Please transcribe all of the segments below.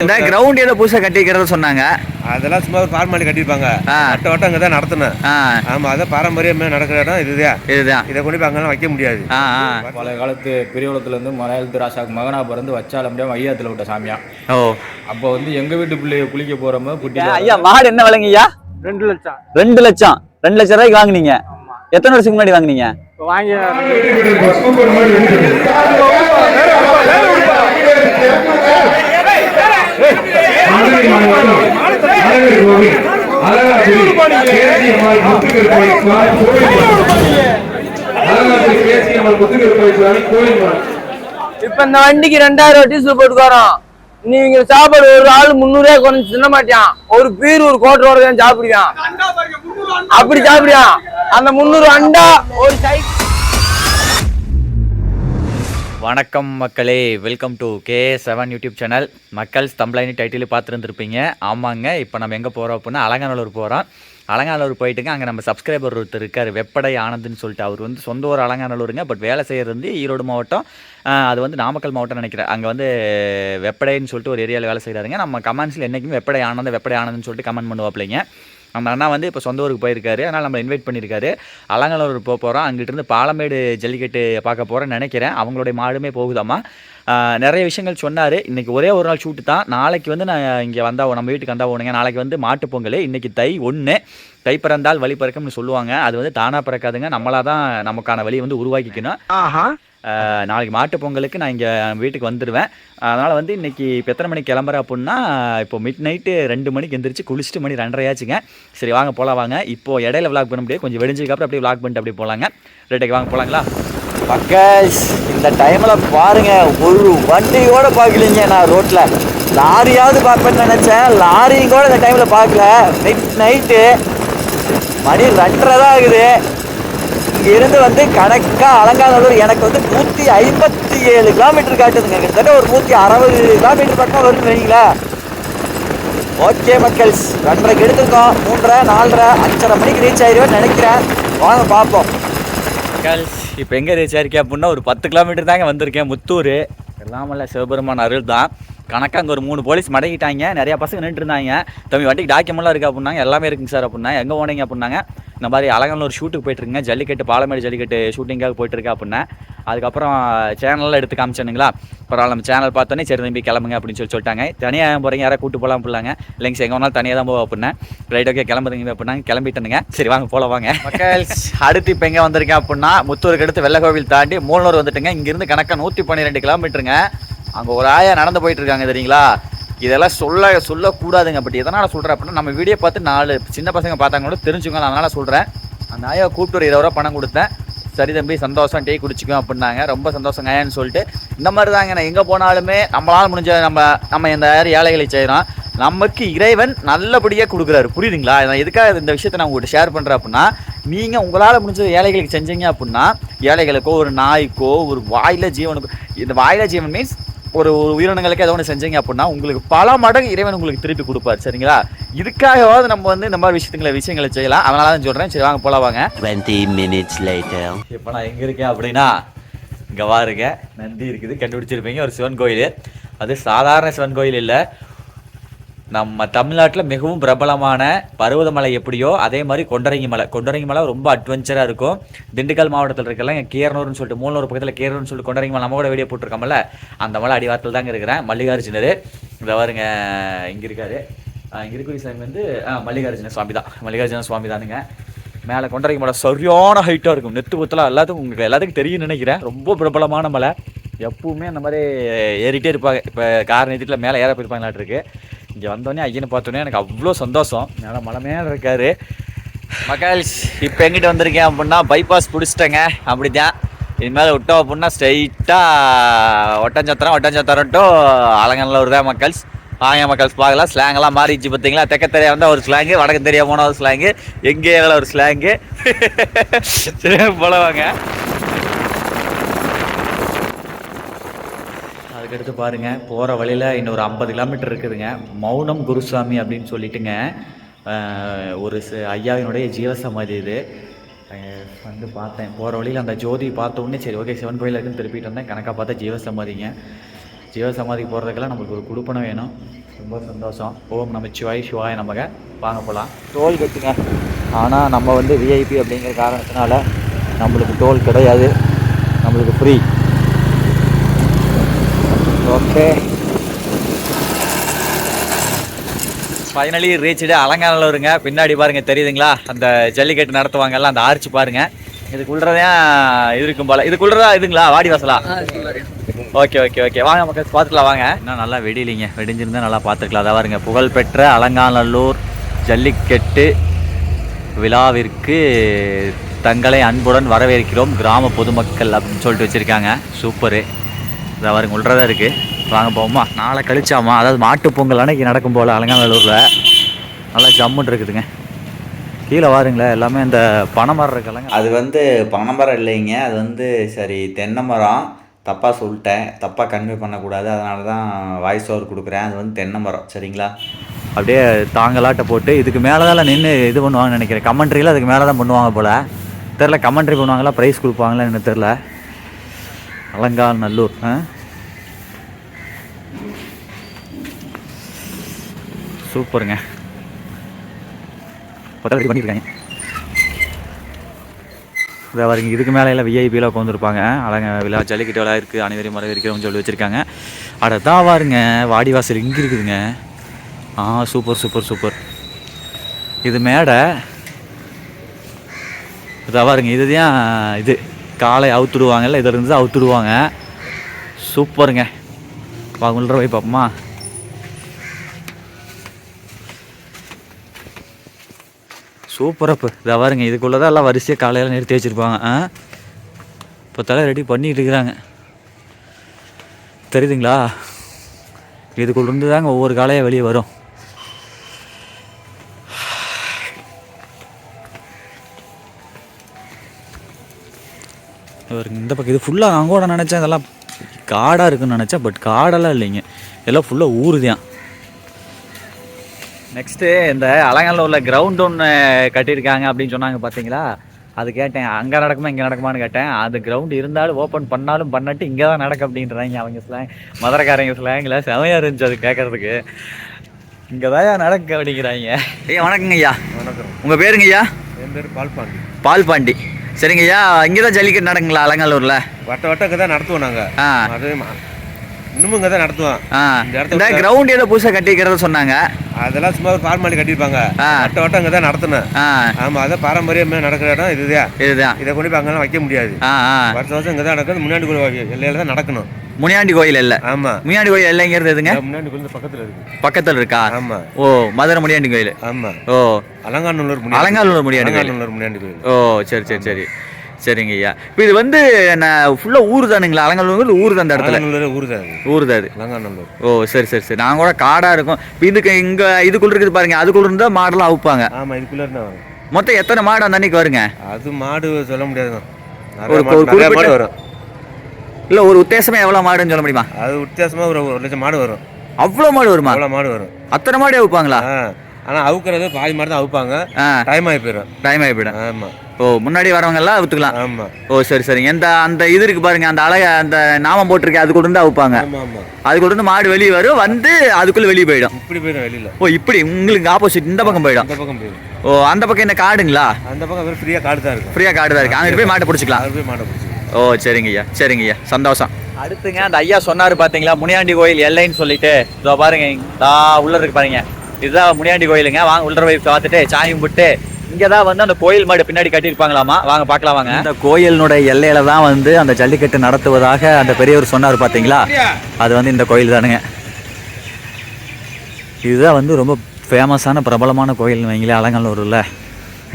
இந்த கிரவுண்ட் ஏதோ புதுசாக கட்டிக்கிறத சொன்னாங்க. அதெல்லாம் சும்மா ஒரு ஃபார்மாலிட்டி கட்டியிருப்பாங்க. வட்டம் அங்கே தான் நடத்தணும். ஆமாம், அதான் பாரம்பரியமாக நடக்கிற இடம் இதுதான். இதை கொண்டு போய் அங்கெல்லாம் வைக்க முடியாது. பழைய காலத்து பெரியகுளத்துலேருந்து மலையாளத்து ராசாக்கு மகனா பிறந்து வச்சால முடியாமல் ஐயாத்தில் விட்ட சாமியா. அப்போ வந்து எங்கள் வீட்டு பிள்ளைய குளிக்க போகிறோமோ குட்டி. ஐயா மாடு என்ன விலைங்கய்யா? 2 லட்சம். 2 லட்சம். 2 லட்சம் ரூபாய்க்கு வாங்குனீங்க. எத்தனை வருஷத்துக்கு முன்னாடி வாங்குனீங்க? வாங்கி இப்ப இந்த வண்டிக்கு 2000 டீசல் போட்டுக்காரோம். நீங்க சாப்பாடு ஒரு ஆள் 300 குறைஞ்சு தின்ன மாட்டான். ஒரு பீர் ஒரு கோட்டரோட தான் சாப்பிடுவான். அப்படி சாப்பிடுவான். அந்த 300 அண்டா ஒரு சைக்கிள். வணக்கம் மக்களே, welcome to K7 YouTube channel. மக்கள் தம்ப்லைன் டைட்டில் பார்த்துருந்துருப்பீங்க. ஆமாங்க, இப்போ நம்ம எங்கே போகிறோம் அப்படின்னா அலங்காநல்லூர் போகிறோம். அலங்காநல்லூர் போயிட்டுங்க, அங்கே நம்ம சப்ஸ்கிரைபர் ஒருத்தர் இருக்கார், வெப்படை ஆனந்துன்னு சொல்லிட்டு. அவர் வந்து சொந்த ஒரு அலங்காநல்லூருங்க, பட் வேலை செய்கிறது வந்து ஈரோடு மாவட்டம். அது வந்து நாமக்கல் மாவட்டம் நினைக்கிறேன். அங்கே வந்து வெப்படைன்னு சொல்லிட்டு ஒரு ஏரியாவில் வேலை செய்கிறாருங்க. நம்ம கமெண்ட்ஸில் என்றைக்குமே வெப்படை ஆனந்துன்னு சொல்லிட்டு கமெண்ட் பண்ணுவாப்பிள்ளைங்க. அந்த அண்ணா வந்து இப்போ சொந்த ஊருக்கு போயிருக்காரு, அதனால் நம்ம இன்வைட் பண்ணியிருக்காரு. அலங்காநல்லூர் போகிறோம். அங்கிட்டிருந்து பாலமேடு ஜல்லிக்கட்டு பார்க்க போகிறேன்னு நினைக்கிறேன். அவங்களுடைய மாடுமே போகுதாம்மா. நிறைய விஷயங்கள் சொன்னார். இன்றைக்கி ஒரே ஒரு நாள் ஷூட்டு தான். நாளைக்கு வந்து நான் இங்கே வந்தால் நம்ம வீட்டுக்கு வந்தால் போகணுங்க. நாளைக்கு வந்து மாட்டுப்பொங்கல். இன்றைக்கி தை 1. தை பிறந்தால் வழி பிறக்கும்னு சொல்லுவாங்க. அது வந்து தானாக பிறக்காதுங்க, நம்மளாக தான் நமக்கான வழியை வந்து உருவாக்கிக்கணும். நாளைக்கு மாட்டுப் பொங்கலுக்கு நான் இங்கே வீட்டுக்கு வந்துடுவேன். அதனால் வந்து இன்றைக்கி இப்போ எத்தனை மணிக்கு கிளம்புறேன் அப்படின்னா, இப்போ மிட் நைட்டு 2 மணிக்கு எந்திரிச்சு குளிச்சுட்டு மணி 2:30 ஆச்சுங்க. சரி வாங்க போகலாம். வாங்க. இப்போது இடையில விளாக் பண்ண முடியாது, கொஞ்சம் வெடிஞ்சதுக்கப்புறம் அப்படியே விளாக் பண்ணிட்டு அப்படியே போகலாங்க. ரேட்டுக்கு வாங்க போகலாங்களா? மக்கள் இந்த டைமில் பாருங்கள், ஒரு வண்டியோடு பார்க்கலீங்க. நான் ரோட்டில் லாரியாவது பார்ப்பேன்னு நினச்சேன், லாரியும் கூட இந்த டைமில் பார்க்கல. மிட் நைட்டு மணி 2:30 தான் ஆகுது. இங்கிருந்து வந்து கணக்காக அலங்காநல்லூர் எனக்கு வந்து 157 கிலோமீட்டர் காட்டுதுங்க. கிட்டத்தட்ட ஒரு 160 கிலோமீட்டர் பக்கம் வருதுன்னு நினைங்களா? ஓகே மக்கள்ஸ், 2:30க்கு எடுத்துருக்கோம். 3:30, 4:30, 5:30 மணிக்கு ரீச் ஆகிடுவேன்னு நினைக்கிறேன். வாங்க பார்ப்போம். மக்கள்ஸ் இப்போ எங்கே ரீச் ஆயிருக்கேன் அப்படின்னா, ஒரு 10 கிலோமீட்டர் தாங்க வந்திருக்கேன். முத்தூர் எல்லாமல்ல சிவபெருமான் அருள் தான். கணக்காக அங்கே ஒரு 3 போலீஸ் மடக்கிட்டாங்க. நிறையா பசங்க நின்று இருந்தாங்க. தம்பி வண்டிக்கு டாக்குமெண்ட்லாம் இருக்குது அப்படின்னாங்க. எல்லாமே இருக்குங்க சார் அப்படின்னா. எங்கே போனீங்க அப்படின்னாங்க, இந்த மாதிரி அலங்காநல்லூர் ஷூட்டுக்கு போயிட்டுருங்க, ஜல்லிக்கட்டு பாலமேடு ஜல்லிக்கட்டு ஷூட்டிங்காக போயிட்டுருக்கா அப்படின்னா. அதுக்கப்புறம் சேனலில் எடுத்து காமிச்சானுங்களா. அப்புறம் நம்ம சேனல் பார்த்தோன்னே சரி தம்பி கிளம்புங்க அப்படின்னு சொல்லிட்டாங்க. தனியாக போகிறீங்க, யாராவது கூட்டு போகலாம் அப்படிலாங்க. இல்லைங்க சார், எங்கே வேணாலும் தனியாக தான் போவோம் அப்படின்னா. ரைட் ஓகே கிளம்புறீங்க அப்படின்னாங்க. கிளம்பிட்டனுங்க. சரி வாங்க போல வாங்க மக்கள். அடுத்து இப்போ எங்கே வந்திருக்கேன் அப்படின்னா, முத்தூருக்கு அடுத்து வெள்ளக்கோவில் தாண்டி மூலனூர் வந்துட்டுங்க. இங்கேருந்து கணக்காக 112 கிலோமீட்டருங்க. அங்கே ஒரு ஆயா நடந்து போயிட்டு இருக்காங்க தெரியுங்களா. இதெல்லாம் சொல்லக்கூடாதுங்க. பட் எதனால் சொல்கிறேன் அப்படின்னா, நம்ம வீடியோ பார்த்து 4 சின்ன பசங்க பார்த்தாங்க கூட தெரிஞ்சுக்கோங்க. அதனால் சொல்கிறேன். அந்த ஆயா கூப்பிட்டு ஒரு 20 ரூபா பணம் கொடுத்தேன். சரி தம்பி சந்தோஷம், டீ குடிச்சிக்கும் அப்படின்னாங்க. ரொம்ப சந்தோஷங்க ஆயான்னு சொல்லிட்டு. இந்த மாதிரி தாங்க நான் எங்கே போனாலுமே நம்மளால் முடிஞ்ச நம்ம இந்த ஏழைகளை செய்கிறோம். நமக்கு இறைவன் நல்லபடியாக கொடுக்குறாரு, புரியுதுங்களா? நான் எதுக்காக இந்த விஷயத்தை நான் உங்கள்கிட்ட ஷேர் பண்ணுறேன் அப்படின்னா, நீங்கள் உங்களால் முடிஞ்ச ஏழைகளுக்கு செஞ்சீங்க அப்படின்னா, ஏழைகளுக்கோ ஒரு நாய்க்கோ ஒரு வாயில ஜீவனுக்கோ, இந்த வாயில ஜீவன் மீன்ஸ் ஒரு உயிரினங்களுக்கு ஏதோ ஒன்று செஞ்சீங்க அப்படின்னா உங்களுக்கு பல மடங்கு இறைவன் உங்களுக்கு திருப்பி கொடுப்பார். சரிங்களா? இதுக்காகவாவது நம்ம வந்து இந்த மாதிரி விஷயங்களை செய்யலாம். அதனால தான் சொல்கிறேன். சரி வாங்க போலாம் வாங்க. 20 minutes later. இப்போ நான் எங்கே இருக்கேன் அப்படின்னா, இங்கே வாருங்க, நந்தி இருக்குது, கண்டுபிடிச்சிருப்பீங்க. ஒரு சிவன் கோயில். அது சாதாரண சிவன் கோயில் இல்லை. நம்ம தமிழ்நாட்டில் மிகவும் பிரபலமான பருவதமலை எப்படியோ அதே மாதிரி கொண்டரங்கி மலை ரொம்ப அட்வென்ச்சராக இருக்கும். திண்டுக்கல் மாவட்டத்தில் இருக்கலாம். கீரனூர்னு சொல்லிட்டு மூலனூர் பக்கத்தில் கீரனூர்னு சொல்லிட்டு கொண்டரங்கி மலை நம்ம கூட வீடியோ போட்டிருக்கோம்ல, அந்த மலை அடிவாரத்தில் தாங்க இருக்கிறேன். மல்லிகார்ஜுனர் இதை வருங்க, இங்கே இருக்காரு. இங்கே இருக்கிற சாமி வந்து மல்லிகார்ஜுன சுவாமி தான். மல்லிகார்ஜுன சுவாமி தானுங்க. மேலே கொண்டரங்கி மலை சரியான ஹைட்டாக இருக்கும். நெத்து குத்தலாம் உங்களுக்கு எல்லாத்துக்கும் தெரியும் நினைக்கிறேன். ரொம்ப பிரபலமான மலை. எப்பவுமே அந்த மாதிரி ஏறிட்டே இருப்பாங்க. இப்போ கார் நிறுத்தியில் மேலே ஏற போயிருப்பாங்களாட்டு இருக்குது. இங்கே வந்தோடனே ஐயனை பார்த்தோன்னே எனக்கு அவ்வளோ சந்தோஷம். மேலே மலை மேலே இருக்காரு. மக்கள் இப்போ எங்கிட்ட வந்திருக்கேன் அப்படின்னா, பைபாஸ் பிடிச்சிட்டேங்க. அப்படி தான் இனிமேல் விட்டோம் அப்படின்னா ஸ்ட்ரைட்டாக ஒட்டஞ்சத்திரம் டு அலங்காநல்லூர் தான் மக்கள்ஸ். வாங்க மக்கள்ஸ் பார்க்கலாம். ஸ்லாங்கெல்லாம் மாறிடுச்சு பார்த்தீங்களா. தெற்க தெரியா வந்தால் ஒரு ஸ்லாங்கு, வடக்கு தெரியா போனால் ஒரு ஸ்லாங்கு, எங்கே ஒரு ஸ்லாங்கு. சரி போல வாங்க. அதுக்கடுத்து பாருங்கள், போகிற வழியில் இன்னொரு 50 கிலோமீட்டர் இருக்குதுங்க. மௌனம் குருசாமி அப்படின்னு சொல்லிட்டுங்க, ஒரு ஐயாவினுடைய ஜீவசமாதி. இது வந்து பார்த்தேன் போகிற வழியில். அந்த ஜோதி பார்த்த உடனே சரி ஓகே சிவன் கோயில் இருக்குன்னு திருப்பிட்டு வந்தேன். கணக்காக பார்த்தா ஜீவசமாதிங்க. ஜீவசமாதிக்கு போகிறதுக்கெல்லாம் நம்மளுக்கு ஒரு குடுப்பணம் வேணும். ரொம்ப சந்தோஷம். ஓம் நமச்சிவாய் சிவாய நமக. வாங்க போகலாம். டோல் கட்டுங்க. ஆனால் நம்ம வந்து விஐபி அப்படிங்கிற காரணத்தினால நம்மளுக்கு டோல் கிடையாது, நம்மளுக்கு ஃப்ரீ. ஓகே, ஃபைனலி ரீச்டு அலங்காநல்லூருங்க. பின்னாடி பாருங்கள் தெரியுதுங்களா, அந்த ஜல்லிக்கட்டு நடத்துவாங்கல்ல அந்த ஆர்ச்சி பாருங்கள். இதுக்குள்ளதான் இது இருக்கும் போல. இதுக்குள்ளதா இதுங்களா வாடி வாசலா? ஓகே ஓகே ஓகே, வாங்க மக்கள் பார்த்துக்கலாம் வாங்க. இன்னும் நல்லா வெடிலிங்க, வெடிஞ்சிருந்தா நல்லா பார்த்துக்கலாம். அதான் பாருங்க, புகழ்பெற்ற அலங்காநல்லூர் ஜல்லிக்கட்டு விழாவிற்கு தங்களை அன்புடன் வரவேற்கிறோம் கிராம பொதுமக்கள் அப்படின்னு சொல்லிட்டு வச்சுருக்காங்க. சூப்பரு. இதை பாருங்க உள்ளதான் இருக்குது. வாங்க போவோமா. நாளை கழிச்சாமா, அதாவது மாட்டுப் பொங்கல் அன்னைக்கு நடக்கும் போல் அலங்காநல்லூரில். நல்லா ஜம்முன்னு இருக்குதுங்க. கீழே வாருங்களேன், எல்லாமே இந்த பனைமரம் இருக்கலங்க. அது வந்து பனைமரம் இல்லைங்க, அது வந்து சரி தென்னை மரம். தப்பாக சொல்லிட்டேன், தப்பாக கன்வே பண்ணக்கூடாது, அதனால தான் வாய்ஸ் ஓவர் கொடுக்குறேன். அது வந்து தென்னை மரம் சரிங்களா. அப்படியே தாங்கலாட்டை போட்டு இதுக்கு மேலே தான் நின்று இது பண்ணுவாங்கன்னு நினைக்கிறேன். கமெண்ட்ரியில் அதுக்கு மேலே தான் பண்ணுவாங்க போல். தெரில, கமெண்ட்ரி பண்ணுவாங்களா ப்ரைஸ் கொடுப்பாங்களா என்ன தெரில. அலங்காநல்லூர் சூப்பருங்க. ரெடி பண்ணியிருக்காங்க. இதை வரீங்க, இதுக்கு மேலே எல்லாம் விஐபியில் உட்காந்துருப்பாங்க. விழா ஜல்லிக்கட்டு விழா இருக்குது, அனைவரையும் வரவேற்கிறோம்னு சொல்லி வச்சுருக்காங்க. அதான் பாருங்க, வாடிவாசல் இங்கே இருக்குதுங்க. Super super super. இது மேடை. இதை பாருங்க, இதுதான் இது காலை அவுத்துடுவாங்கல்ல, இதில் இருந்து அவுத்துடுவாங்க. சூப்பருங்க. உள்ள போய் பார்ப்போமா. சூப்பரப்பு. இதை பாருங்க, இதுக்குள்ளே தான் எல்லாம் வரிசையாக காலையில் நிறுத்தி வச்சுருப்பாங்க. இப்போ தலை ரெடி பண்ணிகிட்டு இருக்கிறாங்க தெரியுதுங்களா. இதுக்குள்ளேருந்து தாங்க ஒவ்வொரு காலையாக வெளியே வரும். இந்த பக்கம் இது ஃபுல்லாக அங்கோட நினச்சேன், இதெல்லாம் காடாக இருக்குன்னு நினச்சேன். பட் காடெல்லாம் இல்லைங்க, எல்லாம் ஃபுல்லாக ஊர் தான். நெக்ஸ்ட்டு இந்த அலங்காநல்லூரில் கிரவுண்ட் ஒன்று கட்டியிருக்காங்க அப்படின்னு சொன்னாங்க பார்த்தீங்களா. அது கேட்டேன், அங்கே நடக்குமா இங்கே நடக்குமான்னு கேட்டேன். அது கிரவுண்ட் இருந்தாலும் ஓப்பன் பண்ணாலும் பண்ணட்டு இங்கே தான் நடக்கும் அப்படின்றாங்க அவங்க ஸ்லாங், மதுரைக்காரங்க ஸ்லாங்கில். செமையாக இருந்துச்சு அது கேட்குறதுக்கு. இங்கே தான் நடக்கு அப்படிங்கிறாங்க. ஐயா வணக்கங்க ஐயா. வணக்கம். உங்கள் பேருங்க ஐயா? என் பேர் பால்பாண்டி. பால்பாண்டி. சரிங்க ஐயா, இங்கே தான் ஜல்லிக்கட்டு நடக்குங்களா அலங்காநல்லூரில்? வட்டம் இங்கே தான் நடத்துவோம் நாங்கள். அது இன்னமும் இங்கே தான் நடத்துவோம். இந்த கிரவுண்ட் ஏதோ புதுசாக கட்டிக்கிறத சொன்னாங்க. அதெல்லாம் சும்மா ஒரு ஃபார்மாலிட்டி கட்டியிருப்பாங்க. வட்டம் இங்கே தான் நடத்தணும். ஆமாம், அதான் பாரம்பரியமாக நடக்கிற இடம் இதுதான். இதை கொண்டு போய் அங்கெல்லாம் வைக்க முடியாது. வருஷம் வருஷம் இங்கே தான் நடக்குது. முன்னாடி கோயில் எல்லையில தான் நடக்கணும். முனியாண்டி கோயில் இல்லை? ஆமாம். முனியாண்டி கோயில் எல்லைங்கிறது எதுங்க? முனியாண்டி கோயில் பக்கத்தில் இருக்கு. பக்கத்தில் இருக்கா? ஆமாம். ஓ, மதுரை முனியாண்டி கோயில். ஆமாம். ஓ, அலங்காநல்லூர் முனியாண்டி கோயில். ஓ, சரி சரி சரி சரிங்க ஐயா. இப்போ இது வந்து நான் ஃபுல்லாக ஊர் தானுங்களா? அலங்காநல்லூர் ஊர் தான், அந்த இடத்துல ஊர் தான் அது அலங்காநல்லூர். ஓ சரி சரி சரி. நாங்கள் கூட காடாக இருக்கும். இப்போ இதுக்கு இங்கே இதுக்குள்ள இருக்குது பாருங்க, அதுக்குள்ள இருந்தால் மாடெல்லாம் அவுப்பாங்க. ஆமாம், இதுக்குள்ளே இருந்தால் மொத்தம் எத்தனை மாடு அந்த அன்னைக்கு வருங்க? அது மாடு சொல்ல முடியாது, ஒரு மாடு வரும். இல்லை, ஒரு உத்தேசமாக எவ்வளோ மாடுன்னு சொல்ல முடியுமா? அது உத்தேசமாக ஒரு 1 லட்சம் மாடு வரும். அவ்வளோ மாடு வருமா? அவ்வளோ மாடு வரும். அத்தனை மாடு அவுப்பாங்களா? ஆனால் அவுக்கிறது பாதி மாடு தான் அவுப்பாங்க. டைம் ஆகி போயிடும். ஆமாம். ஓ, முன்னாடி வரவங்க எல்லாம் அவுத்துக்கலாம். ஆமாம். ஓ சரி சரிங்க. அந்த இது இருக்கு பாருங்க, அந்த அழக அந்த நாமம் போட்டிருக்கேன், அதுக்குள்ள இருந்து அவுப்பாங்க. அதுக்குள்ள இருந்து மாடு வெளியே வரும், வந்து அதுக்குள்ள வெளியே போயிடும். இப்படி போயிடும் வெளியில. ஓ, இப்படி உங்களுக்கு ஆப்போசிட் இந்த பக்கம் போயிடும். ஓ, அந்த பக்கம் என்ன காடுங்களா? அந்த பக்கம் ஃப்ரீயாக காடு தான் இருக்கு. ஃப்ரீயாக காடு தான் இருக்கு. அங்கே போய் மாட்டை பிடிச்சிக்கலாம். ஓ சரிங்க ஐயா, சரிங்க ஐயா, சந்தோஷம். அடுத்துங்க அந்த ஐயா சொன்னார் பார்த்தீங்களா, முனியாண்டி கோயில் எல்லைன்னு சொல்லிட்டு. இதோ பாருங்க, உள்ள இருக்கு பாருங்க, இதுதான் முனியாண்டி கோயிலுங்க. வாங்க உள்ள போய் பார்த்துட்டு சாமி கும்பிட்டு இங்கே தான் வந்து அந்த கோயில் மாடு பின்னாடி கட்டியிருப்பாங்களாமா. வாங்க பார்க்கலாம் வாங்க. இந்த கோயிலினுடைய எல்லையில தான் வந்து அந்த ஜல்லிக்கட்டு நடத்துவதாக அந்த பெரியவர் சொன்னார் பார்த்தீங்களா. அது வந்து இந்த கோயில் தானுங்க. இதுதான் வந்து ரொம்ப ஃபேமஸான பிரபலமான கோயில்னு வைங்களே அலங்காநல்லூரில்.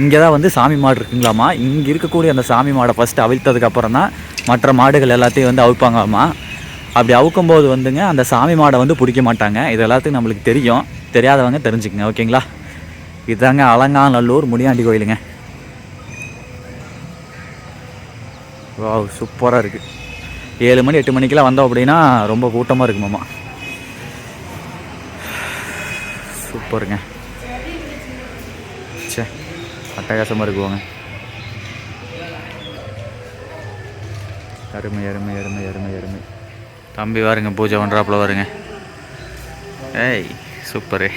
இங்கே தான் வந்து சாமி மாடு இருக்குங்களாமா. இங்கே இருக்கக்கூடிய அந்த சாமி மாடை ஃபஸ்ட்டு அவிழ்த்ததுக்கப்புறம் தான் மற்ற மாடுகள் எல்லாத்தையும் வந்து அவுப்பாங்களாமா. அப்படி அவுக்கும்போது வந்துங்க அந்த சாமி மாடை வந்து பிடிக்க மாட்டாங்க. இது எல்லாத்துக்கும் நம்மளுக்கு தெரியும், தெரியாதவங்க தெரிஞ்சுக்கங்க ஓகேங்களா. இதுதாங்க அலங்காநல்லூர் முனியாண்டி கோயிலுங்க. வாவ், சூப்பராக இருக்குது. 7 மணி 8 மணிக்கெலாம் வந்தோம் அப்படின்னா ரொம்ப கூட்டமாக இருக்குமாம்மா. சூப்பருங்க. சே, அட்டகாசமாக இருக்குவாங்க. அருமை அருமை அருமை அருமை அருமை. தம்பி வாருங்க, பூஜை பண்ணுறாப்புல வருங்க. ஏய் சூப்பரு.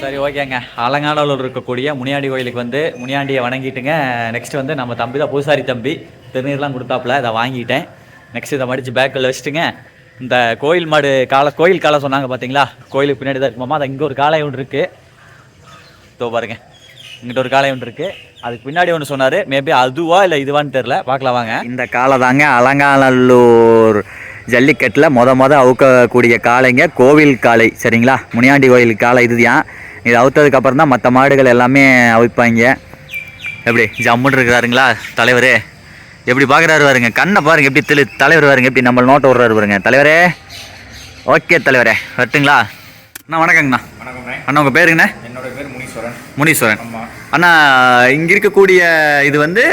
சரி ஓகேங்க. அலங்காநல்லூர் இருக்கக்கூடிய முனியாண்டி கோயிலுக்கு வந்து முனியாண்டியை வணங்கிட்டுங்க. நெக்ஸ்ட் வந்து நம்ம தம்பி தான் பூசாரி தம்பி திருநீர்லாம் கொடுத்தாப்புல, அதை வாங்கிட்டேன். நெக்ஸ்ட் இதை மடித்து பேக்கில் வச்சுட்டுங்க. இந்த கோயில் மாடு கோயில் காலை சொன்னாங்க பார்த்தீங்களா, கோயிலுக்கு பின்னாடி தான் இருக்குமாமா. அது இங்கே ஒரு காளை ஒன்று இருக்குது, இதோ பாருங்க, இங்கிட்ட ஒரு காளை ஒன்று இருக்குது. அதுக்கு பின்னாடி ஒன்று சொன்னார், மேபி அதுவா இல்லை இதுவான்னு தெரில, பார்க்கலாம் வாங்க. இந்த காளை தாங்க அலங்காநல்லூர் ஜல்லிக்கட்டில் மொதல் அவுக்கக்கூடிய காளைங்க, கோவில் காளை சரிங்களா. முனியாண்டி கோயில் காளை இதுதான். இது அவுத்ததுக்கப்புறம் தான் மற்ற மாடுகள் எல்லாமே அவிப்பாங்க. எப்படி ஜம்முன்னு இருக்கிறாருங்களா தலைவர், எப்படி பார்க்குறாரு பாருங்க, கண்ணை பாருங்க எப்படி தலைவர் பாருங்க எப்படி நம்ம நோட்டை விட்றாரு பாருங்க தலைவரே. ஓகே தலைவரே, வரட்டுங்களா அண்ணா? வணக்கங்கண்ணா. வணக்கம்ண்ணே. அண்ணா உங்கள் பேருங்கண்ணா? என்னோட பேர் முனீஸ்வரன். முனீஸ்வரன். ஆமாம். அண்ணா இங்கே இருக்கக்கூடிய இது வந்து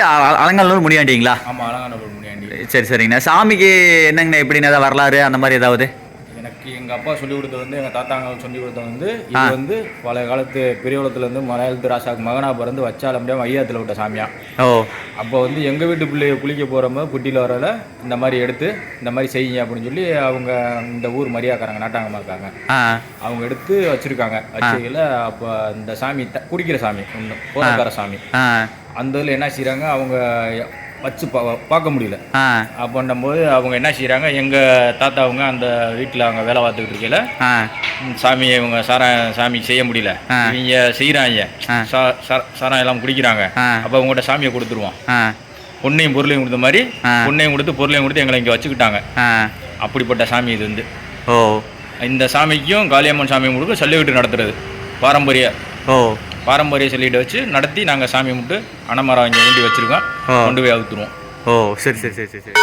அலங்காநல்லூர் முனியாண்டிங்களா? ஆமாம், அலங்காநல்லூர் முனியாண்டி. சரி சரிங்கண்ணா. சாமிக்கு என்னங்கண்ணா எப்படின்னு ஏதாவது வரலாறு அந்த மாதிரி ஏதாவது? எனக்கு எங்கள் அப்பா சொல்லிக் கொடுத்தது வந்து, எங்கள் தாத்தாங்க சொல்லிக் கொடுத்தது வந்து, இது வந்து பழைய காலத்து பெரியகுளத்துலேருந்து மலையாளத்து ராசாக்கு மகனா பிறந்து வச்சால முடியாம ஐயாத்தில் விட்ட சாமியா. ஓ. அப்போ வந்து எங்கள் வீட்டு பிள்ளைய குளிக்க போகிறோம குட்டியில் வரல இந்த மாதிரி எடுத்து இந்த மாதிரி செய்யுங்க அப்படின்னு சொல்லி அவங்க இந்த ஊர் மரியாக்காரங்க நாட்டாங்கம்மா இருக்காங்க, அவங்க எடுத்து வச்சுருக்காங்க. வச்சுக்கல அப்போ இந்த சாமி குடிக்கிற சாமி ஒன்று போதக்கார சாமி. அந்த இதில் என்ன செய்கிறாங்க, அவங்க வச்சு பார்க்க முடியல. அப்படின்னும்போது அவங்க என்ன செய்கிறாங்க, எங்கள் தாத்தா அவங்க அந்த வீட்டில் அவங்க வேலை பார்த்துக்கிட்டு இருக்கையில சாமியை இவங்க சாமி செய்ய முடியல, இவங்க செய்கிறாங்க, சாரம் எல்லாம் குடிக்கிறாங்க. அப்போ அவங்ககிட்ட சாமியை கொடுத்துருவோம், பொண்ணையும் பொருளையும் கொடுத்த மாதிரி பொண்ணையும் கொடுத்து பொருளையும் கொடுத்து எங்களை இங்கே வச்சுக்கிட்டாங்க. அப்படிப்பட்ட சாமி இது வந்து. ஓ. இந்த சாமிக்கும் காளியம்மன் சாமியும் கொடுக்க சல்லி வீட்டு நடத்துறது பாரம்பரிய சொல்லிட்டு வச்சு நடத்தி நாங்கள் சாமி முட்டு அணமரம் இங்கே ஊண்டி வச்சுருக்கோம், கொண்டு போய் அவுத்துருவோம். ஓ சரி சரி சரி சரி சரி.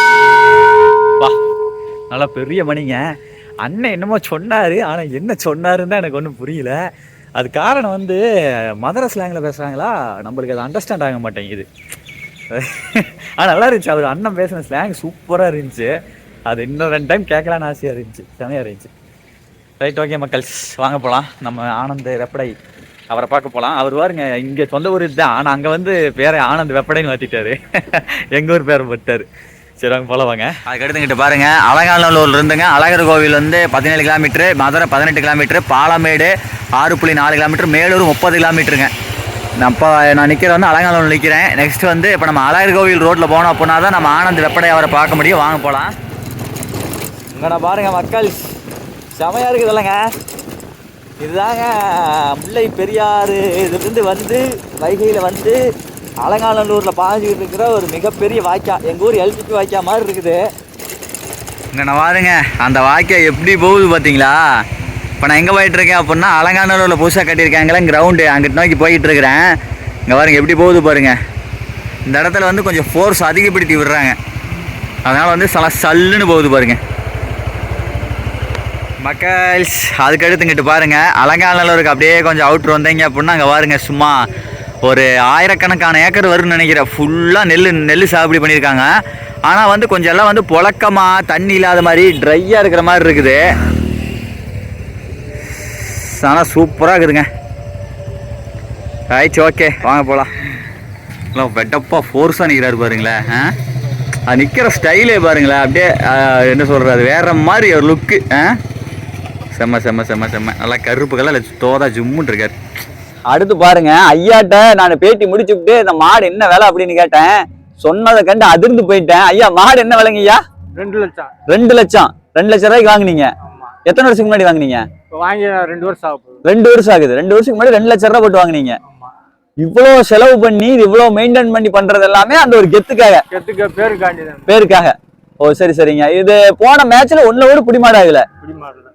வா, நல்லா பெரிய மணிங்க. அண்ணன் என்னமோ சொன்னார், ஆனால் என்ன சொன்னாருன்னு தான் எனக்கு ஒன்றும் புரியல. அது காரணம் வந்து மதுரை ஸ்லாங்கில் பேசுகிறாங்களா, நம்மளுக்கு அது அண்டர்ஸ்டாண்ட் ஆக மாட்டேங்குது. ஆனால் நல்லா இருந்துச்சு, அவர் அண்ணன் பேசின ஸ்லாங் சூப்பராக இருந்துச்சு. அது இன்னும் 2 டைம் கேட்கலான்னு ஆசையாக இருந்துச்சு, செமையாக இருந்துச்சு. ரைட் ஓகே மக்கள்ஸ், வாங்க போகலாம். நம்ம ஆனந்த் வெப்படை அவரை பார்க்க போகலாம். அவர் பாருங்க இங்கே சொந்த ஊர் தான், ஆனால் அங்கே வந்து பேரை ஆனந்த் வெப்படைன்னு மாற்றிட்டாரு, எங்கள் ஊர் பேரை பட்டார். சரி வாங்க போல வாங்க. அதுக்கடுத்துக்கிட்ட பாருங்க, அலங்காநல்லூர்ல இருந்துங்க அழகர் கோவில் வந்து 17 kilometre, Madurai 18 kilometre, Palamedu 6.4 kilometre, Melur 30 கிலோமீட்டருங்க. நான் நிற்கிற வந்து அலங்காநல்லூர் நிற்கிறேன். நெக்ஸ்ட் வந்து இப்போ நம்ம அழகர் கோவில் ரோட்டில் போனோம் அப்படின்னா தான் நம்ம ஆனந்த் வெப்படை அவரை பார்க்க முடியும். வாங்க போகலாம். இங்கே பாருங்க மக்கள், செமையாக இருக்குது இல்லைங்க. இதுதாங்க முல்லை பெரியாறு இதுலேருந்து வந்து வைகையில் வந்து அலங்காநல்லூரில் பாஞ்சிக்கிட்டு இருக்கிற ஒரு மிகப்பெரிய வாய்க்கா. எங்கள் ஊர் எல்பிபி வாய்க்கா மாதிரி இருக்குது. இங்கே நான் பாருங்க அந்த வாய்க்கா எப்படி போகுது பார்த்தீங்களா. இப்போ நான் எங்கே போயிட்டுருக்கேன் அப்படின்னா அலங்காநல்லூரில் புதுசாக கட்டியிருக்காங்களே கிரவுண்டு, அங்கிட்டு நோக்கி போயிட்டுருக்கிறேன். இங்கே பாருங்க எப்படி போகுது பாருங்கள். இந்த இடத்துல வந்து கொஞ்சம் ஃபோர்ஸ் அதிகப்படுத்தி விடுறாங்க, அதனால் வந்து சல்லுன்னு போகுது பாருங்கள் மக்கள்ஸ். அதுக்கடுத்துங்கிட்டு பாருங்கள் அலங்காநல்லூருக்கு அப்படியே கொஞ்சம் அவுட்ரு வந்தீங்க அப்படின்னா அங்கே பாருங்க சும்மா ஒரு 1000கணக்கான ஏக்கர் வரும்னு நினைக்கிறேன். ஃபுல்லாக நெல் சாகுபடி பண்ணியிருக்காங்க. ஆனால் வந்து கொஞ்சம் எல்லாம் வந்து புழக்கமாக தண்ணி இல்லாத மாதிரி ட்ரையாக இருக்கிற மாதிரி இருக்குது. ஆனால் சூப்பராக இருக்குதுங்க. ரைட் ஓகே வாங்க போகலாம். இல்லை வெட்டப்பாக ஃபோர்ஸாக நிற்கிறாரு பாருங்களேன். அது நிற்கிற ஸ்டைலே பாருங்களேன், அப்படியே என்ன சொல்கிறது, வேறு மாதிரி ஒரு லுக்கு. செம்ம செம்ம செம்ம செம்ம நல்லா கருப்பு கலர் தோதா ஜும்முன்னு இருக்காரு. அடுத்து பாருங்க ஐயாட்ட நான் பேட்டி முடிச்சுட்டு இந்த மாடு என்ன விலை அப்படின்னு கேட்டேன். சொன்னதை கண்டு அதிர்ந்து போயிட்டேன். ஐயா மாடு என்ன விலைங்க ஐயா? 2 லட்சம். 2 லட்சம். 2 லட்சம் ரூபாய்க்கு வாங்கினீங்க. எத்தனை வருஷத்துக்கு முன்னாடி வாங்கினீங்க? வாங்கி 2 வருஷம் ஆகுது. 2 வருஷம் ஆகுது. 2 வருஷத்துக்கு முன்னாடி 2 லட்சம் ரூபாய் போட்டு வாங்கினீங்க. இவ்வளோ செலவு பண்ணி இவ்வளோ மெயின்டைன் பண்ணி பண்றது எல்லாமே அந்த ஒரு கெத்துக்காக பேருக்காக. ஓ சரி சரிங்க. இது போன மேட்ச்ல ஒன்னுல கூட பிடிமாடு ஆகல.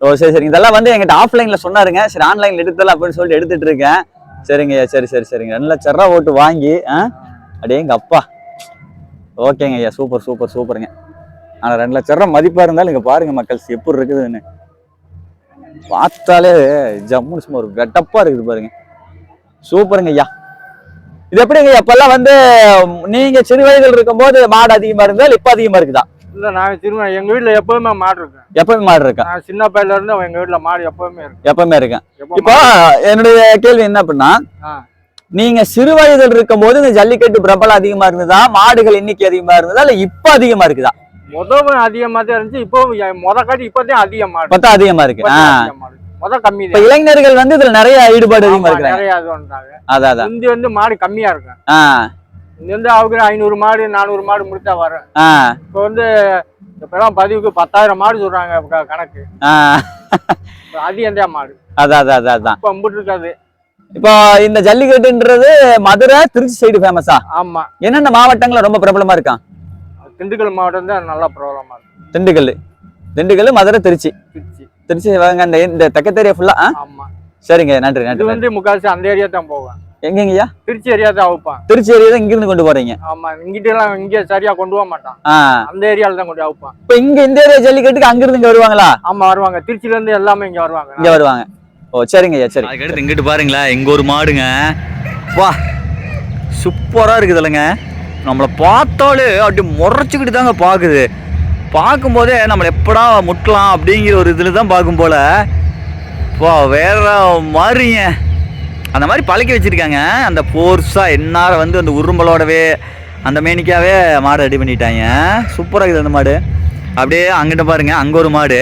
ஓ சரி சரிங்க. இதெல்லாம் வந்து எங்கிட்ட ஆஃப்லைன்ல சொன்னாருங்க, சரி ஆன்லைன்ல எடுத்தல அப்படின்னு சொல்லிட்டு எடுத்துட்டு இருக்கேன். சரிங்க ஐயா, சரி சரி சரிங்க. 2 லட்சம் ரூபா போட்டு வாங்கி அப்படியே எங்க அப்பா. ஓகேங்க ஐயா, சூப்பர் சூப்பர் சூப்பருங்க. ஆனால் 2 லட்சம் ரூபா மதிப்பா இருந்தாலும் இங்க பாருங்க மக்கள் எப்படி இருக்குதுன்னு பார்த்தாலே ஜம்முன்னு சும்மா ஒரு வெட்டப்பா இருக்குது பாருங்க. சூப்பருங்க ஐயா. இது எப்படிங்க அப்பெல்லாம் வந்து நீங்க சிறு வயதில் இருக்கும்போது மாடு அதிகமா இருந்தா இப்ப அதிகமா இருக்குதா? இல்ல நாங்க சிறுவ எங்க வீட்டுல எப்பவுமே மாடு இருக்கு. எப்பவுமே மாடு இருக்கா? சின்ன பையில இருந்து எங்க வீட்டுல மாடு எப்பவுமே இருக்கு. எப்பவுமே இருக்கேன். இப்போ என்னுடைய கேள்வி என்ன அப்படின்னா, நீங்க சிறு வயதில் இருக்கும் போது இந்த ஜல்லிக்கட்டு பிரபலம் அதிகமா இருந்ததா, மாடுகள் எண்ணிக்கை அதிகமா இருந்ததா, இல்ல இப்ப அதிகமா இருக்குதா? முதல் அதிகமா தான் இருந்துச்சு. இப்போ காட்டி இப்பதான் அதிகமா மொத்தம் அதிகமா இருக்கு. கம்மி இப்ப இளைஞர்கள் வந்து இதுல நிறைய ஈடுபாடு அதிகமா இருக்கு. நிறைய அது வந்தாங்க. அதான் வந்து மாடு கம்மியா இருக்கும். இங்க வந்து அவங்க 500 மாடு 400 மாடு முடித்தா வரும். இப்போ வந்து இப்பெல்லாம் பதிவுக்கு 10,000 மாடு சொல்றாங்க கணக்கு. அதிகம் மாடு. அதான் இப்ப அம்பிட்டு இருக்காது. இப்போ இந்த ஜல்லிக்கட்டுன்றது மதுரை திருச்சி சைடு ஃபேமஸா? ஆமா. என்னென்ன மாவட்டங்கள்ல ரொம்ப பிரபலமா இருக்கான்? திண்டுக்கல் மாவட்டம் தான் நல்லா பிரபலமா இருக்கு. திண்டுக்கல் மதுரை திருச்சி இந்த தெக்கத்தேரியா ஃபுல்லா. ஆமா. சரிங்க, நன்றி. இது வந்து முக்காசி அந்த ஏரியா தான் போவேன். எங்கங்கய்யா? திருச்சி ஏரியா தான் அவுப்பான். திருச்சி ஏரியா தான் இங்க இருந்து கொண்டு போறீங்க? ஆமா. இங்கிட்ட எல்லாம் இங்க சரியா கொண்டு போக மாட்டான். அந்த ஏரியால தான் கொண்டு அவுப்பான். இப்ப இங்க இந்த ஏரியா ஜல்லிக்கட்டுக்கு அங்க இருந்து இங்க வருவாங்களா? ஆமா வருவாங்க. திருச்சில இருந்து எல்லாமே இங்க வருவாங்க. இங்க வருவாங்க. ஓ சரிங்கய்யா, சரி. அதுக்கடுத்து இங்கிட்டு பாருங்களா, எங்க ஒரு மாடுங்க. வா, சூப்பரா இருக்குதுல்லங்க. நம்மளை பார்த்தாலே அப்படி முறைச்சிக்கிட்டு தாங்க பாக்குது. பார்க்கும்போதே நம்மளை எப்படா முட்டலாம் அப்படிங்கிற ஒரு இதுல தான் பார்க்கும் போல. வா, வேற மாதிரிங்க. அந்த மாதிரி பழக்கி வச்சிருக்காங்க. அந்த போர்ஸா என்னார வந்து அந்த உரும்பலோடவே அந்த மேனிக்காவே மாடு ரெடி பண்ணிட்டாங்க. சூப்பராக இருக்குது அந்த மாடு. அப்படியே அங்கிட்ட பாருங்க, அங்கே ஒரு மாடு.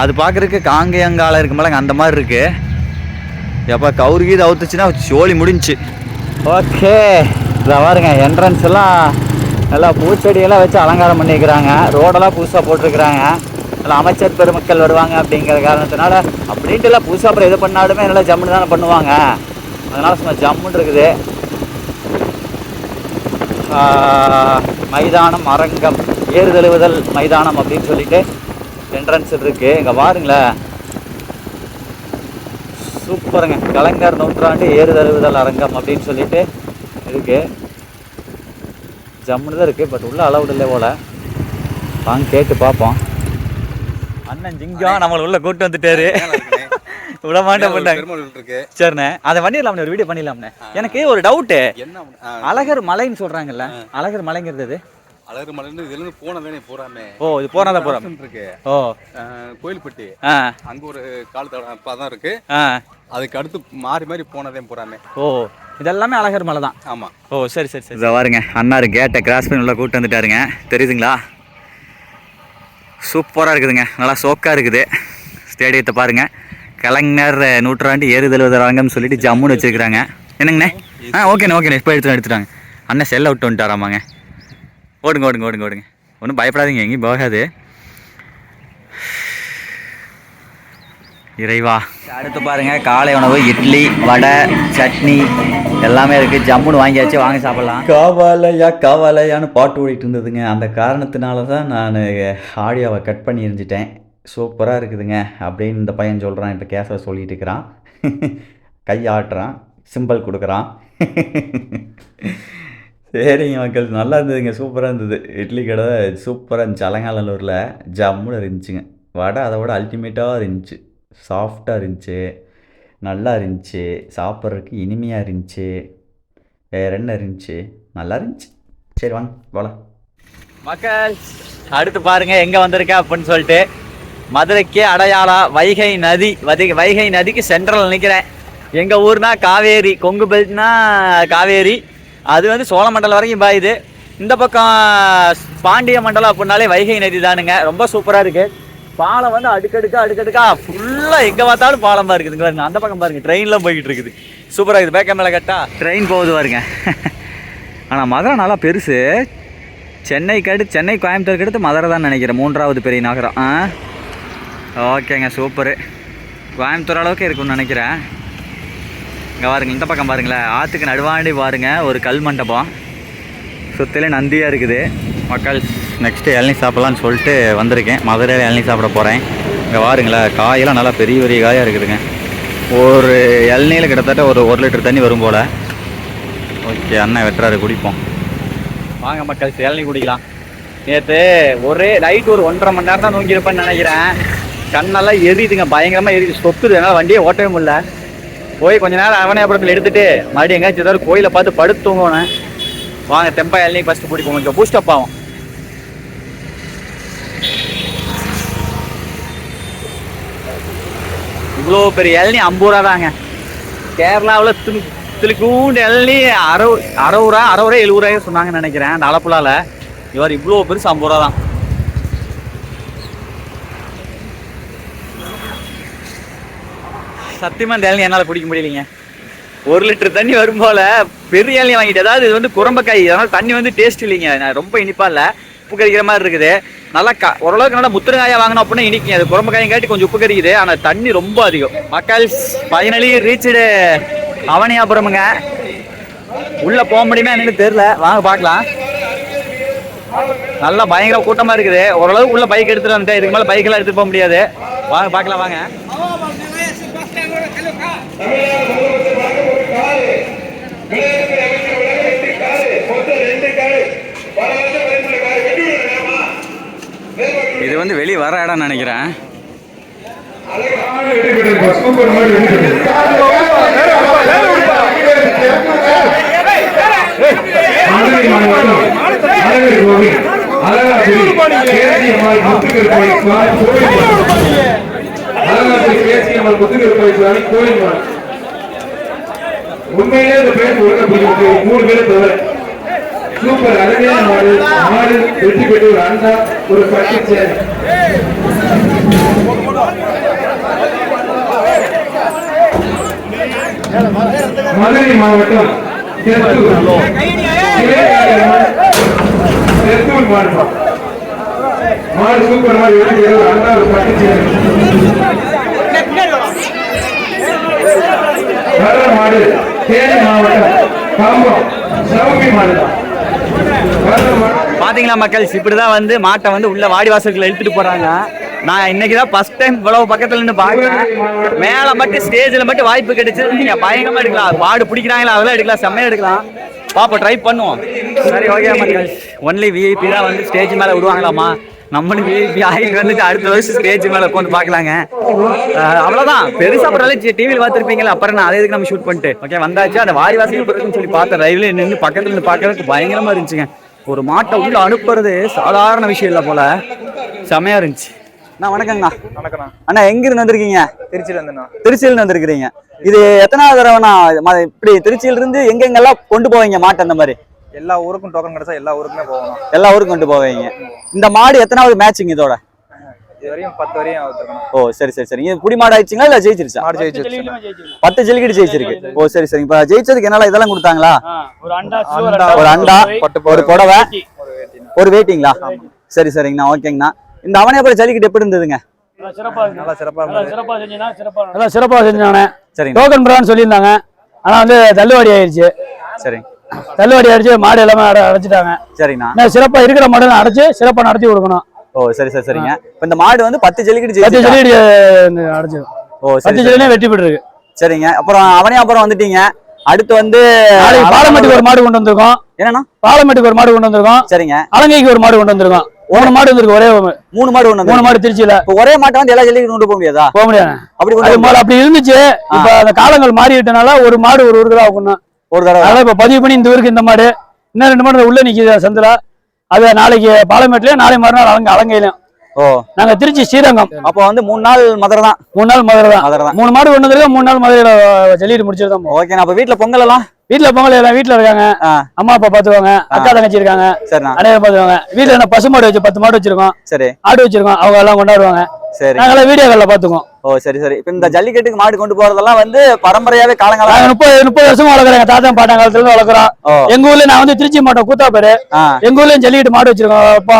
அது பார்க்குறதுக்கு காங்கையங்கால இருக்கு மேலே அந்த மாதிரி இருக்கு. எப்போ கவுரு கீது அவுத்துச்சுன்னா சோழி முடிஞ்சிச்சு. ஓகே, இதை பாருங்க, என்ட்ரன்ஸ் எல்லாம் நல்லா பூச்செடியெல்லாம் வச்சு அலங்காரம் பண்ணிக்கிறாங்க. ரோடெல்லாம் புதுசாக போட்டிருக்கிறாங்க. நல்லா அமைச்சர் பெருமக்கள் வருவாங்க அப்படிங்கிற காரணத்தினால அப்படின்ட்டு எல்லாம் புதுசாக அப்புறம் எது பண்ணாலுமே நல்லா ஜம்முன்னு தானே பண்ணுவாங்க. அதனால சும்மா ஜம்முன்னு இருக்குது. மைதானம், அரங்கம், ஏறுதழுவுதல் மைதானம் அப்படின்னு சொல்லிட்டு என்ட்ரன்ஸ் இருக்கு. இங்கே பாருங்களேன், சூப்பருங்க. கலைஞர் நூற்றாண்டு ஏறுதழுவுதல் அரங்கம் அப்படின்னு சொல்லிட்டு இருக்கு. ஜம்முன்னு தான் இருக்கு. பட் உள்ள அளவுடு இல்லை போல. வாங்க கேட்டு பார்ப்போம். அண்ணன் ஜிங்கம் நம்மளை உள்ள கூட்டு வந்துட்டாரு. விட மாட்டேன். சரிண்ணே, அதை பண்ணிடலாம், ஒரு வீடியோ பண்ணிடலாம்ண்ணே. எனக்கு ஒரு டவுட்டு, அழகர் மலைன்னு சொல்றாங்கல்ல, அழகர் மலைங்கிறது அழகர் மலைன்னு இதுல போனதானே போறாமே. ஓ, இது போனதான் போறோம் இருக்கு. ஓ, கோயில்பட்டி அங்க ஒரு கால் தான் இருக்கு. அதுக்கு அடுத்து மாறி மாறி போனதே போறாமே. ஓ, இதெல்லாமே அழகர் மலை தான். ஆமா. ஓ சரி சரி சரி. பாருங்க, அண்ணாரு கேட்டை கிராஸ் பண்ணி உள்ள கூட்டு வந்துட்டாருங்க. தெரியுதுங்களா? சூப்பராக இருக்குதுங்க. நல்லா சோக்காக இருக்குது. ஸ்டேடியத்தை பாருங்க. கலைஞர் நூற்றாண்டு ஏறுதழுவுதல் அரங்கம்னு சொல்லிட்டு ஜம்முன்னு வச்சிருக்கிறாங்க. என்னங்கண்ணே? ஓகேண்ணே ஓகேண்ணே. இப்போ எடுத்துட்டாங்க. அண்ணன் செல்ல விட்டு வந்துட்டாராமாங்க. ஓடுங்க ஓடுங்க ஓடுங்க ஓடுங்க. ஒன்றும் பயப்படாதீங்க, எங்கேயும் போகாது. இறைவா. அடுத்து பாருங்க, காலை உணவு இட்லி, வடை, சட்னி எல்லாமே இருக்குது. ஜம்முன்னு வாங்கியாச்சு, வாங்கி சாப்பிட்லாம். காவாலையான்னு பாட்டு ஓடிட்டு இருந்ததுங்க. அந்த காரணத்தினால தான் நான் ஆடியோவை கட் பண்ணி எரிஞ்சிட்டேன். சூப்பராக இருக்குதுங்க அப்படின்னு இந்த பையன் சொல்கிறான். இப்போ கேஸை சொல்லிட்டு இருக்கிறான். கை ஆட்டுறான், சிம்பிள் கொடுக்குறான். சரிங்க மக்கள், நல்லா இருந்ததுங்க. சூப்பராக இருந்தது. இட்லி கடை சூப்பராக இருந்துச்சு. அலங்காநல்லூரில் ஜம்முன்னு இருந்துச்சுங்க. வடை அதை விட அல்டிமேட்டாக இருந்துச்சு. சாஃப்டாக இருந்துச்சு, நல்லா இருந்துச்சு, சாப்பிட்றதுக்கு இனிமையாக இருந்துச்சு. வேறு என்ன இருந்துச்சு? நல்லா இருந்துச்சு. சரி வாங்க போகலாம் மக்கள். அடுத்து பாருங்கள் எங்கே வந்திருக்கேன் அப்படின்னு சொல்லிட்டு, மதுரைக்கு அடையாளம் வைகை நதி. வைகை நதிக்கு சென்ட்ரல் நிற்கிறேன். எங்கள் ஊர்னா காவேரி, கொங்கு பெல்ட்னா காவேரி. அது வந்து சோழமண்டலம் வரைக்கும் பாயுது. இந்த பக்கம் பாண்டிய மண்டலம் அப்படின்னாலே வைகை நதி தானுங்க. ரொம்ப சூப்பராக இருக்குது. பாலம் வந்து அடுக்கடுக்கா ஃபுல்லாக எங்கே பார்த்தாலும் பாலமாக இருக்குதுங்க. அந்த பக்கம் பாருங்கள், ட்ரெயின்லாம் போய்கிட்டு இருக்குது. சூப்பராக இருக்குது. பேக்க மேலே கட்டா ட்ரெயின் போகுது பாருங்க. ஆனால் மதுரை நல்லா பெருசு. சென்னை கோயம்புத்தூருக்கு அடுத்து மதுரை தான் நினைக்கிறேன் 3வது பெரிய நகரம். ஓகேங்க, சூப்பரு. கோயம்புத்தூர் அளவுக்கு இருக்குன்னு நினைக்கிறேன். இங்கே பாருங்க, இந்த பக்கம் பாருங்களேன், ஆற்றுக்கு நடுவாண்டி பாருங்கள் ஒரு கல் மண்டபம். சுற்றிலே நந்தியாக இருக்குது. மக்கள் நெக்ஸ்ட்டு இளநீ சாப்பிட்லான்னு சொல்லிட்டு வந்திருக்கேன். மதுரையில் இளநீ சாப்பிட போகிறேன். இங்கே பாருங்களேன், காயெல்லாம் நல்லா பெரிய பெரிய காயாக இருக்குதுங்க. ஒரு இளநீல கிட்டத்தட்ட ஒரு 1 லிட்டர் தண்ணி வரும் போல். ஓகே, அண்ணன் வெட்டுறாரு, குடிப்போம் வாங்க மக்கள். இளநீ குடிக்கலாம். நேற்று ஒரே நைட் ஒரு 1.5 மணி நேரம் தான் தூங்கியிருப்பேன்னு நினைக்கிறேன். கண்ணெல்லாம் எரியுதுங்க, பயங்கரமாக எரியுது, சொத்துது. அதனால் வண்டியை ஓட்டவே முடியல. போய் கொஞ்ச நேரம் அவனையபுரத்தில் எடுத்துகிட்டு மறுபடியும் எங்கேயாச்சும் ஏதாவது கோயிலை பார்த்து படுத்து தூங்கணும். வாங்க தெம்பா இளநீ ஃபஸ்ட்டு பிடிப்போம், கொஞ்சம் பூஸ்டப் ஆகும். இவ்வளோ பெரிய இளநீ 50 ரூபா தாங்க. கேரளாவில் இத்தலுக்கூண்டு எள்ளி 60 ரூபா 70 ரூபாயோ சொன்னாங்கன்னு நினைக்கிறேன் அந்த அளப்புலால. இவர் இவ்வளோ பெருசு 50 ரூபா தான். சத்தியமா இந்த இளநீ என்னால் குடிக்க முடியலைங்க. 1 லிட்டர் தண்ணி வரும் போல பெரிய இளநீ வாங்கிட்டு. அதாவது இது வந்து குரம்பக்காய், அதனால தண்ணி வந்து டேஸ்ட் இல்லைங்க. நான் ரொம்ப இனிப்பா இல்லை, உப்பு கறிக்கிற மாதிரி இருக்குது. நல்லா ஓரளவுக்கு நல்லா முத்திரங்காயா வாங்கினோம் அப்படின்னா இனிக்குங்க. அது குரம்பக்காயும் காட்டி கொஞ்சம் உப்பு கறிக்குது, ஆனால் தண்ணி ரொம்ப அதிகம். மக்கள் ஃபைனலி ரீச்டு அவனியாபுரமுங்க. உள்ள போக முடியுமா என்னன்னு தெரியல, வாங்க பார்க்கலாம். நல்லா பயங்கர கூட்டமா இருக்குது. ஓரளவுக்கு உள்ள பைக் எடுத்துட்டு வந்துட்டேன், இதுக்கு மேலே பைக்கெல்லாம் எடுத்துட்டு போக முடியாது. வாங்க பார்க்கலாம் வாங்க. இது வந்து வெளியே வர இடம் நினைக்கிறேன். உண்மையிலே இந்த பேர் 3 பேரை தவிர சூப்பர் அருமையான மாடு. மாடு வெற்றி பெற்று ஒரு அண்டா ஒரு பட்டு. மதுரை மாவட்டம் தெற்கூர் மாடு. மாடு சூப்பர் மாடு வெற்றி பெற்று ஒரு அண்டா ஒரு பட்டு. மாடு தேனி மாவட்டம் கம்பம் சவுமி மாடு. பாத்தீங்களா மக்கள், இப்படிதான் வந்து மாட்டை வந்து உள்ள வாடி வாசல்களை இழுத்துட்டு போறாங்க. நான் இன்னைக்குதான் ஃபர்ஸ்ட் டைம் இவ்வளவு பக்கத்துல இருந்து பாக்குறேன். மேல மட்டும் ஸ்டேஜ்ல மட்டும் வாய்ப்பு கிடைச்சது, நீங்க பயங்கரமா எடுக்கலாம். மாடு பிடிக்கிறாங்களா அதெல்லாம் எடுக்கலாம், செம்மையா எடுக்கலாம். பாப்போம், ட்ரை பண்ணுவோம். சரி ஓகே மக்கள், ஒன்லி விஐபி தான் வந்து ஸ்டேஜ் மேல விடுவாங்களாமா. நம்மளும் விஐபி ஆகிட்டு வந்துட்டு அடுத்த வருஷம் ஸ்டேஜ் மேல உட்காந்து பாக்கலாங்க. அவ்வளவுதான், பெருசா பரவாயில்ல. டிவியில் பார்த்துருப்பீங்களா, அப்புறம் நான் அதுக்கு நம்ம ஷூட் பண்ணிட்டு ஓகே வந்தாச்சு. அந்த வாடி வாசல் இருக்குன்னு சொல்லி பார்த்தேன். ரயில்வே நின்று பக்கத்துல இருந்து பாக்குறதுக்கு பயங்கரமா இருந்துச்சுங்க. ஒரு மாட்டை உள்ள அனுப்புறது சாதாரண விஷயம் இல்லை போல, செமையா இருந்துச்சு. அண்ணா வணக்கங்கண்ணா. வணக்கண்ணா. அண்ணா எங்க இருந்து வந்திருக்கீங்க? திருச்சியில இருந்துண்ணா. திருச்சியில வந்திருக்கிறீங்க. இது எத்தனாவது தடவைண்ணா இப்படி திருச்சியில இருந்து எங்கெங்கெல்லாம் கொண்டு போவீங்க மாட்டு? அந்த மாதிரி எல்லா ஊருக்கும் டோக்கன் கிடைச்சா எல்லா ஊருக்குமே போகணும். எல்லா ஊருக்கும் கொண்டு போவீங்க. இந்த மாடு எத்தனாவது மேட்சிங் இதோட? இது வரையும் 10 வரையும் ஆகுதுண்ணா. ஓ சரி சரி சரி. இது குடி மாடு ஆயிடுச்சுங்களா இல்ல ஜெயிச்சிருச்சா? மாடு ஜெயிச்சிருச்சு. 10 ஜல்லிக்கட்டு ஜெயிச்சிருக்கு. ஓ சரி சரி. இப்ப ஜெயிச்சதுக்கு என்னால இதெல்லாம் கொடுத்தாங்களா? ஒரு அண்டா, ஒரு புடவை, ஒரு வெயிட்டிங்களா? சரி சரிங்கண்ணா, ஓகேங்கண்ணா. இந்த அவனியாபுரம் ஜல்லிக்கட்டு எப்படி இருந்ததுங்க? நல்லா சிறப்பா செஞ்சானே. சரிங்க. டோக்கன் பிரான்னு சொல்லியிருந்தாங்க, ஆனா வந்து தள்ளுவாடி ஆயிடுச்சு. சரி, தள்ளுவாடி அடிச்சு மாடு எல்லாமே அடைச்சிட்டாங்க. சரிங்கண்ணா. சிறப்பா இருக்கிற மாடு அடைச்சு சிறப்பா நடத்தி கொடுக்கணும். ஓ சரி சரி சரிங்க. இப்ப இந்த மாடு வந்து 10 ஜல்லிக்கட்டு அடைச்சு. ஓ 10 ஜல்லிக்கட்டு வெற்றி பெற்றிருக்கு. சரிங்க. அப்புறம் அவனியாபுரம் வந்துட்டீங்க. அடுத்து வந்து பாலமேட்டுக்கு ஒரு மாடு கொண்டு வந்திருக்கோம். என்னன்னா பாலமேட்டுக்கு ஒரு மாடு கொண்டு வந்திருக்கோம். சரிங்க. அலங்கைக்கு ஒரு மாடு கொண்டு வந்திருக்கோம். 3 மாடு வந்திருக்கு. ஒரே 3 மாடு கொண்டு 3 மாடு திருச்சியில. ஒரே மாட்டை வந்து எல்லா ஜல்லிக்கட்டு கொண்டு போக முடியாதா? போக முடியாது. அப்படி இருந்துச்சு. இப்ப அந்த காலங்கள் மாறிவிட்டனால ஒரு மாடு ஒரு ஊருக்கு தான் ஆகணும். ஒரு தடவை அதான் இப்ப பதிவு பண்ணி இந்த ஊருக்கு இந்த மாடு, இன்னும் 2 மாடு உள்ள நிக்குது சந்திரா. அது நாளைக்கு பாலமேட்லயும், நாளை மறுநாள் அலங்கையிலும். ஓ நாங்க திருச்சி ஸ்ரீரங்கம். அப்ப வந்து 3 நாள் மதுரை தான். 3 நாள் மதுரை தான். 3 மாடு கொண்டு வந்திருக்கோம். 3 நாள் மதுரையில ஜல்லிட்டு முடிச்சிருக்கோம். ஓகே. அப்ப வீட்டுல பொங்கல் எல்லாம்? வீட்டுல பொங்கல் எல்லாம் வீட்டுல இருக்காங்க. அம்மா அப்பா பாத்துவாங்க, அக்கா தங்கச்சி இருக்காங்க, அனைவரும் பாத்துவாங்க. வீட்டுல என்ன பசு மாடு வச்சு 10 மாடு வச்சிருக்கோம். சரி. ஆடு வச்சிருக்கோம், அவங்க எல்லாம் கொண்டாடுவாங்க. சரி. நாங்கெல்லாம் வீடியோக்கள்ல பாத்துக்கோம். ஓ சரி சரி. இப்ப இந்த ஜல்லிக்கட்டுக்கு மாடு கொண்டு போறதெல்லாம் வந்து பரம்பரையாவே காலங்காலம் 30 வருஷமா வளர்க்குறாங்க. தாத்தா பாட்டன் காலத்துல இருந்து வளர்க்குறோம். எங்க ஊர்ல நான் வந்து திருச்சி மாவட்டம் கூத்தாப்பேரு. எங்க ஊர்லயும் ஜல்லிக்கட்டு மாடு வச்சிருக்கோம். இப்போ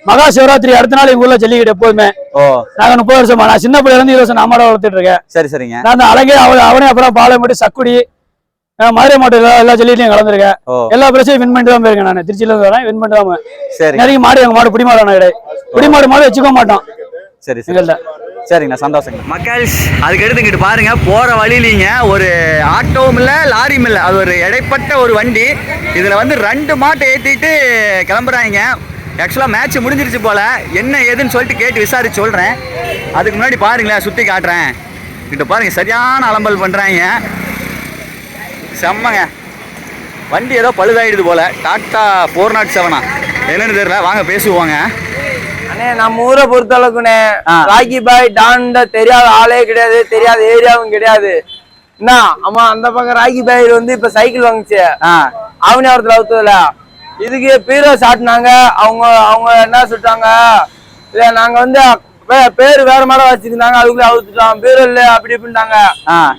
மகா சிவராத்திரி அடுத்த நாள் எங்க ஊர்ல ஜல்லிக்கட்டு எப்போதுமே. நாங்க 30 வருஷமா, நான் சின்ன பிள்ளைல இருந்து 20 வருஷம் நான் மாட வளர்த்துட்டு இருக்கேன். சரி சரிங்க. நான் அழகே அவனே அப்புறம் பாலமேட்டு சக்குடி மதுரை மாவட்டம் எல்லா ஜல்லியிலையும் கலந்துருக்கேன். எல்லா பிரச்சனையும் வின் பண்ணிட்டு தான் போயிருக்கேன். நான் திருச்சியில இருந்து வரேன், வின் பண்ணிட்டு தான். சரி. நிறைய மாடு எங்க மாடு பிடிமாடு கிடையாது. பிடிமாடு மாடு வச்சுக்க மாட்டோம். சரி சரிங்கண்ணா, சந்தோஷங்க. மக்கள் அதுக்கு எடுத்துக்கிட்டு பாருங்க, போற வழியிலீங்க ஒரு ஆட்டோவும் இல்லை லாரியும் இல்லை, அது ஒரு இடைப்பட்ட ஒரு வண்டி. இதுல வந்து 2 மாட்டை ஏற்றிட்டு கிளம்புறாங்க. ஆக்சுவலாக மேட்ச் முடிஞ்சிருச்சு போல. என்ன ஏதுன்னு சொல்லிட்டு கேட்டு விசாரிச்சு சொல்றேன். அதுக்கு முன்னாடி பாருங்களேன், சுற்றி காட்டுறேன். கிட்ட பாருங்க, சரியான அலம்பல் பண்றாங்க. செம்மங்க. வண்டி ஏதோ பழுதாயிடுது போல. டாட்டா 407 என்னன்னு தெரியல, வாங்க பேசுவாங்க. அண்ணே நம்ம ஊரை பொறுத்த அளவுக்குண்ணே ராக்கி பாய் டான் தெரியாத ஆளே கிடையாது, தெரியாத ஏரியாவும் கிடையாது. என்ன ஆமா அந்த பக்கம் ராக்கி பாயில் வந்து இப்ப சைக்கிள் வாங்குச்சு ஆவணியாவரத்துல அவுத்ததுல இதுக்கு பீரோ சாட்டினாங்க. அவங்க அவங்க என்ன சொல்லிட்டாங்க, இல்ல நாங்க வந்து பேரு வேற மாதிரி வச்சிருந்தாங்க, அதுக்குள்ள அவுத்துட்டோம், பீரோ இல்ல அப்படி இப்படின்ட்டாங்க.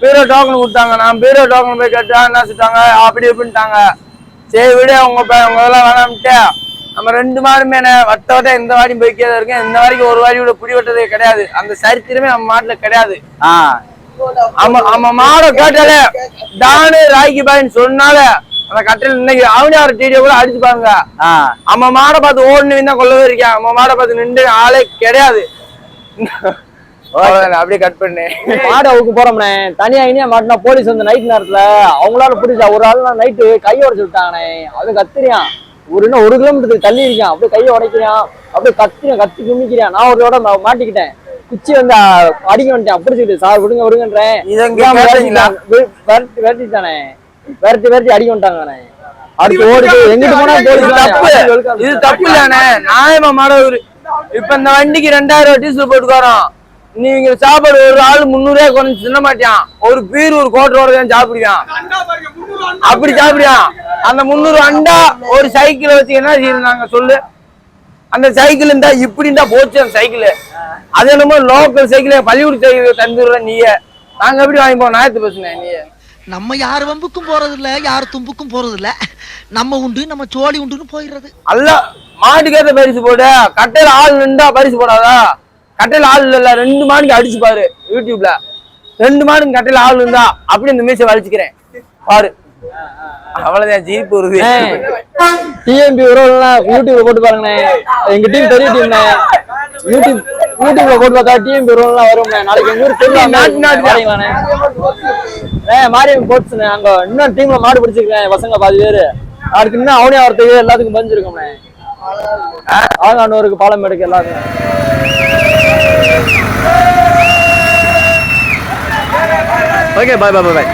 பீரோ டோக்கன் கொடுத்தாங்க. நான் பீரோ டோக்கன் போய் கேட்டா என்ன சொல்லிட்டாங்க, அப்படி இப்படின்ட்டாங்க. சரி விட உங்க இதெல்லாம் வேணாம்ட்டு நம்ம 2 மாடுமே வட்ட வட்ட இந்த வாடியும் போய்க்கே இருக்கேன். இந்த வரைக்கும் ஒரு வாடி கூட பிடி வெட்டதே கிடையாது. அந்த சரித்திரமே நம்ம மாட்டுல கிடையாது. நம்ம மாடை கேட்டாலே டானு ராக்கி பாயின்னு சொன்னால அந்த கட்டையில இன்னைக்கு அவனியார் டிடியை கூட அடிச்சு பாருங்க. நம்ம மாடை பார்த்து ஓடுனு தான் கொள்ளவே இருக்கேன். நம்ம மாடை பார்த்து நின்று ஆளே கிடையாது. அப்படியே கட் பண்ணு மாடை அவுக்கு போறோம்னே. தனியா இனியா மாட்டினா போலீஸ் வந்து நைட் நேரத்துல அவங்களால பிடிச்சா ஒரு ஆள் நைட்டு கையை உடைச்சு விட்டாங்கண்ணே. அது கத்துறியான். ஒரு 1 கிலோமீட்டர் தள்ளி இருக்கான். அப்படியே கையை உடைக்கிறான். அப்படியே கத்தி குமிக்கிறான். நான் ஒரு தடவை மாட்டிக்கிட்டேன். குச்சி வந்து அடிக்க வந்துட்டேன். அப்படி சொல்லிட்டு சார் விடுங்க விடுங்கன்றேன். விரட்டிட்டானே. விரட்டி அடிக்க வந்துட்டாங்கண்ணே. அடுத்து ஓடிட்டு எங்கிட்டு போனா போலீஸ். இது தப்பு இல்லண்ணே. நியாயமா மாடவர் இப்ப இந்த வண்டிக்கு 2000 டீசல் போட்டுக்காரோம். நீங்க சாப்பாடு ஒரு ஆள் 300 குறைஞ்சு தின்ன மாட்டான். ஒரு பீர் ஒரு கோட்டரோட தான் சாப்பிடுவான். அப்படி சாப்பிடுவான். அந்த 300 அண்டா ஒரு சைக்கிளை வச்சு என்ன செய்யறாங்க சொல்லு. அந்த சைக்கிள் இருந்தா இப்படி இருந்தா போச்சு அந்த சைக்கிள். அது என்னமோ லோக்கல் சைக்கிள் பள்ளிக்கூட சைக்கிள் தந்துடுற நீயே. நாங்க எப்படி வாங்கிப்போம் நாயத்து பேசுனேன் நீ. நம்ம யார் வம்புக்கும் போறது இல்ல, யார் தும்புக்கும் போறது இல்ல. நம்ம உண்டு நம்ம சோழி உண்டுன்னு போயிடுறது. அல்ல மாட்டுக்கேத்த பரிசு போடு. கட்டையில ஆள் நின்றா பரிசு போடாதா. கட்டையில ஆள் இல்ல 2 மாடுக்கு அடிச்சு பாரு யூடியூப்ல. 2 மாடுக்கு கட்டையில ஆள் இருந்தா அப்படி இந்த மீசை வலிச்சுக்கிறேன் பாரு. அவ்வளவுதான் ஜீப் வருது. டிஎம்பி உறவுலாம் யூடியூப்ல போட்டு பாருங்கண்ணே. எங்க டீம் பெரிய டீம்ண்ணே. யூடியூப்ல போட்டு பார்த்தா டிஎம்பி உறவுலாம் வரும்ண்ணே. நாளைக்கு எங்க ஊர் தெரியும் மாரியம் போட்ஸ்ண்ணே. அங்க இன்னும் டீம்ல மாடு பிடிச்சிருக்கேன் பசங்க 10 பேரு. அதுக்கு இன்னும் அவனே வரத்துக்கு எல்லாத்துக்கும் பஞ்சிருக்கோம்ண்ணே. ஆங்கானூருக்கு பாலம் எடுக்க எல்லாருக்கும். ஓகே பாய் பாய் பாய்.